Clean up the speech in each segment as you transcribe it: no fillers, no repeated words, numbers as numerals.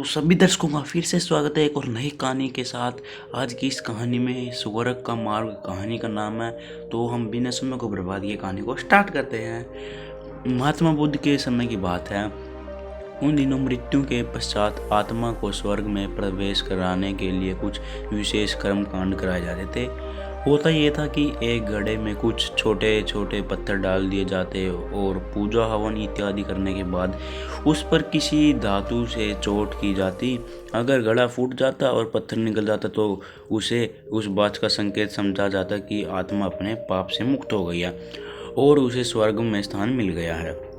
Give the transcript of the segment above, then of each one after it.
तो सभी दर्शकों का फिर से स्वागत है एक और नई कहानी के साथ। आज की इस कहानी में स्वर्ग का मार्ग कहानी का नाम है। तो हम बिना समय को बर्बाद किए कहानी को स्टार्ट करते हैं। महात्मा बुद्ध के समय की बात है। उन दिनों मृत्यु के पश्चात आत्मा को स्वर्ग में प्रवेश कराने के लिए कुछ विशेष कर्म कांड कराए जाते थे। होता ये था कि एक घड़े में कुछ छोटे छोटे पत्थर डाल दिए जाते और पूजा हवन इत्यादि करने के बाद उस पर किसी धातु से चोट की जाती। अगर घड़ा फूट जाता और पत्थर निकल जाता तो उसे उस बात का संकेत समझा जाता कि आत्मा अपने पाप से मुक्त हो गई है और उसे स्वर्ग में स्थान मिल गया है।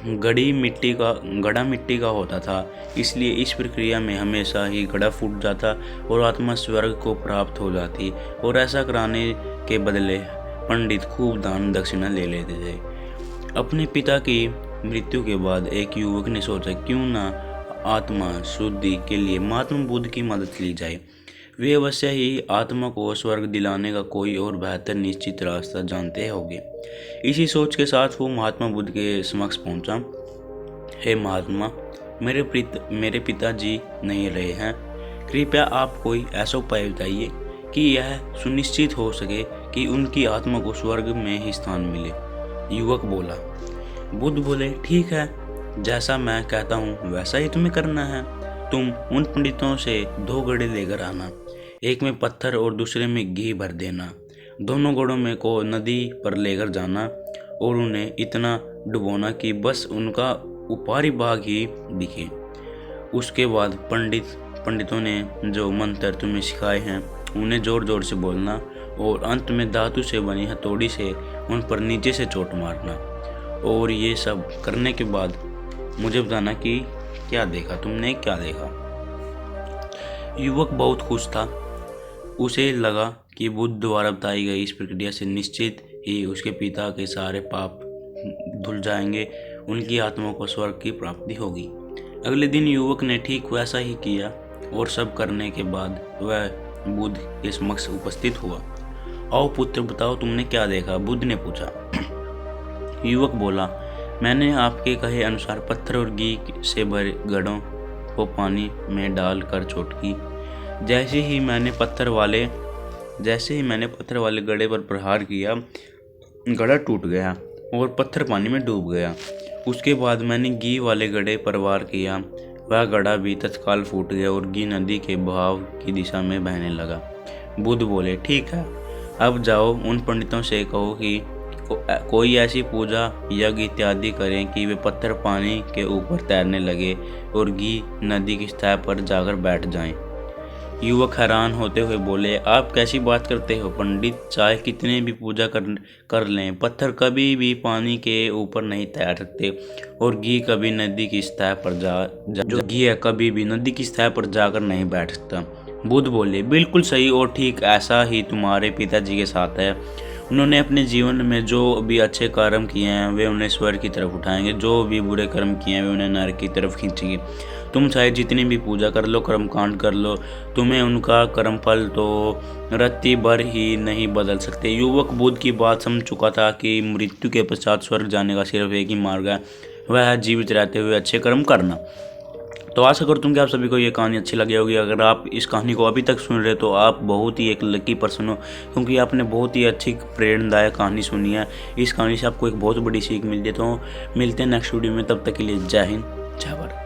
घड़ा मिट्टी का होता था, इसलिए इस प्रक्रिया में हमेशा ही घड़ा फूट जाता और आत्मा स्वर्ग को प्राप्त हो जाती। और ऐसा कराने के बदले पंडित खूब दान दक्षिणा ले लेते थे। अपने पिता की मृत्यु के बाद एक युवक ने सोचा क्यों ना आत्मा शुद्धि के लिए महात्मा बुद्ध की मदद ली जाए। वे अवश्य ही आत्मा को स्वर्ग दिलाने का कोई और बेहतर निश्चित रास्ता जानते होंगे। इसी सोच के साथ वो महात्मा बुद्ध के समक्ष पहुंचा। हे महात्मा, मेरे पिताजी नहीं रहे हैं। कृपया आप कोई ऐसा उपाय बताइए कि यह सुनिश्चित हो सके कि उनकी आत्मा को स्वर्ग में ही स्थान मिले। युवक बोला। बुद्ध बोले, ठीक है, जैसा मैं कहता हूँ वैसा ही तुम्हें करना है। तुम उन पंडितों से 2 घड़े लेकर आना, एक में पत्थर और दूसरे में घी भर देना। दोनों घड़ों में को नदी पर लेकर जाना और उन्हें इतना डुबोना कि बस उनका ऊपरी भाग ही दिखे। उसके बाद पंडितों ने जो मंत्र तुम्हें सिखाए हैं उन्हें जोर जोर से बोलना और अंत में धातु से बनी हथौड़ी से उन पर नीचे से चोट मारना। और ये सब करने के बाद मुझे बताना कि तुमने क्या देखा। युवक बहुत खुश था। उसे लगा कि बुद्ध द्वारा बताई गई इस प्रक्रिया से निश्चित ही उसके पिता के सारे पाप धुल जाएंगे, उनकी आत्मा को स्वर्ग की प्राप्ति होगी। अगले दिन युवक ने ठीक वैसा ही किया और सब करने के बाद वह बुद्ध के समक्ष उपस्थित हुआ। आओ पुत्र, बताओ तुमने क्या देखा, बुद्ध ने पूछा। युवक बोला, मैंने आपके कहे अनुसार पत्थर और घी से भरे घड़ों को पानी में डालकर चोट की। जैसे ही मैंने पत्थर वाले घड़े पर प्रहार किया, घड़ा टूट गया और पत्थर पानी में डूब गया। उसके बाद मैंने घी वाले घड़े पर वार किया, वह घड़ा भी तत्काल फूट गया और घी नदी के बहाव की दिशा में बहने लगा। बुद्ध बोले, ठीक है, अब जाओ उन पंडितों से कहो कि कोई ऐसी पूजा यज्ञ इत्यादि करें कि वे पत्थर पानी के ऊपर तैरने लगे और घी नदी की सतह पर जाकर बैठ जाएं। युवक हैरान होते हुए बोले, आप कैसी बात करते हो पंडित, चाहे कितने भी पूजा कर लें, पत्थर कभी भी पानी के ऊपर नहीं तैर सकते और घी कभी नदी की सतह पर घी है कभी भी नदी की सतह पर जाकर नहीं बैठ सकता। बुद्ध बोले, बिल्कुल सही और ठीक ऐसा ही तुम्हारे पिताजी के साथ है। उन्होंने अपने जीवन में जो भी अच्छे कर्म किए हैं वे उन्हें स्वर्ग की तरफ उठाएंगे, जो भी बुरे कर्म किए हैं वे उन्हें नरक की तरफ खींचेंगे। तुम चाहे जितनी भी पूजा कर लो, कर्म कांड कर लो, तुम्हें उनका कर्म फल तो रत्ती भर ही नहीं बदल सकते। युवक बुद्ध की बात समझ चुका था कि मृत्यु के पश्चात स्वर्ग जाने का सिर्फ एक ही मार्ग है, वह है जीवित रहते हुए अच्छे कर्म करना। तो आशा करता हूँ कि आप सभी को ये कहानी अच्छी लगी होगी। अगर आप इस कहानी को अभी तक सुन रहे तो आप बहुत ही एक लकी पर्सन हो, क्योंकि आपने बहुत ही अच्छी प्रेरणादायक कहानी सुनी है। इस कहानी से आपको एक बहुत बड़ी सीख मिलती है। तो मिलते हैं नेक्स्ट वीडियो में, तब तक के लिए जय हिंद, जय भारत।